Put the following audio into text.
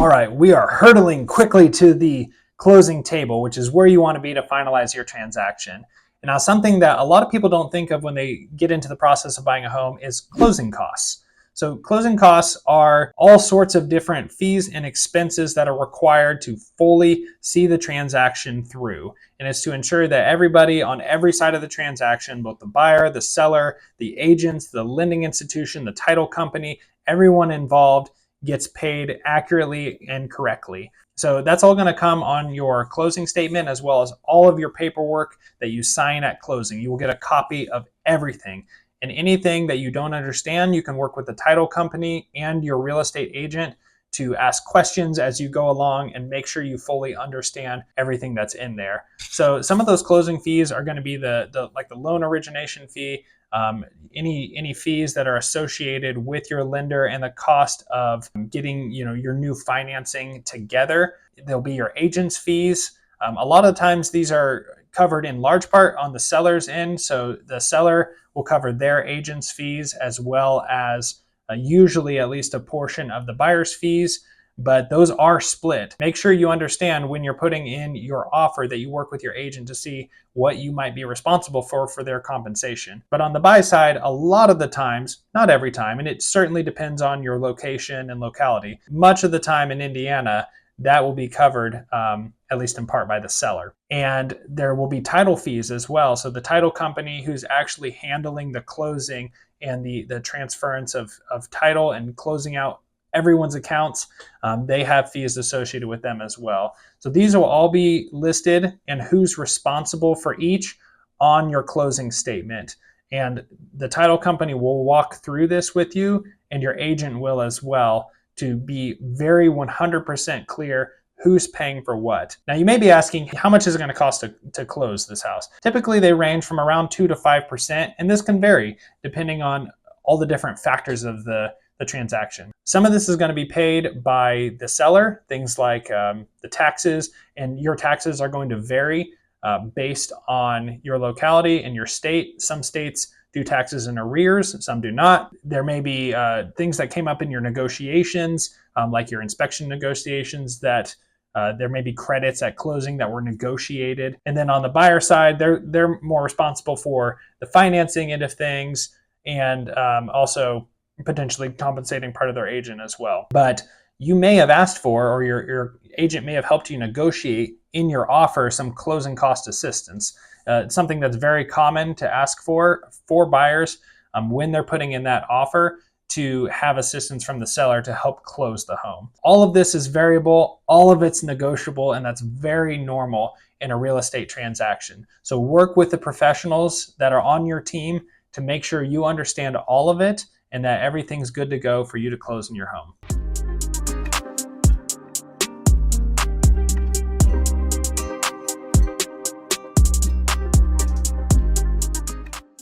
All right, we are hurtling quickly to the closing table, which is where you want to be to finalize your transaction. And now, something that a lot of people don't think of when they get into the process of buying a home is closing costs. So closing costs are all sorts of different fees and expenses that are required to fully see the transaction through. And it's to ensure that everybody on every side of the transaction, both the buyer, the seller, the agents, the lending institution, the title company, everyone involved gets paid accurately and correctly. So that's all going to come on your closing statement, as well as all of your paperwork that you sign at closing. You will get a copy of everything. And anything that you don't understand, you can work with the title company and your real estate agent to ask questions as you go along and make sure you fully understand everything that's in there. So some of those closing fees are going to be the loan origination fee, any fees that are associated with your lender and the cost of getting your new financing together. There'll be your agent's fees. A lot of times these are covered in large part on the seller's end, so the seller will cover their agent's fees as well as usually at least a portion of the buyer's fees, but those are split. Make sure you understand when you're putting in your offer that you work with your agent to see what you might be responsible for their compensation. But on the buy side, a lot of the times, not every time, and it certainly depends on your location and locality, much of the time in Indiana, that will be covered at least in part by the seller. And there will be title fees as well. So the title company who's actually handling the closing and the transference of title and closing out everyone's accounts, they have fees associated with them as well. So these will all be listed and who's responsible for each on your closing statement. And the title company will walk through this with you, and your agent will as well, to be very 100% clear who's paying for what. Now, you may be asking, how much is it going to cost to close this house? Typically, they range from around 2 to 5%, and this can vary depending on all the different factors of the transaction. Some of this is going to be paid by the seller, things like the taxes, and your taxes are going to vary based on your locality and your state. Some states do taxes in arrears, some do not. There may be things that came up in your negotiations, like your inspection negotiations, that there may be credits at closing that were negotiated. And then on the buyer side, they're more responsible for the financing end of things, and also potentially compensating part of their agent as well. But you may have asked for, or your agent may have helped you negotiate in your offer, some closing cost assistance. It's something that's very common to ask for buyers when they're putting in that offer, to have assistance from the seller to help close the home. All of this is variable, all of it's negotiable, and that's very normal in a real estate transaction. So work with the professionals that are on your team to make sure you understand all of it and that everything's good to go for you to close in your home.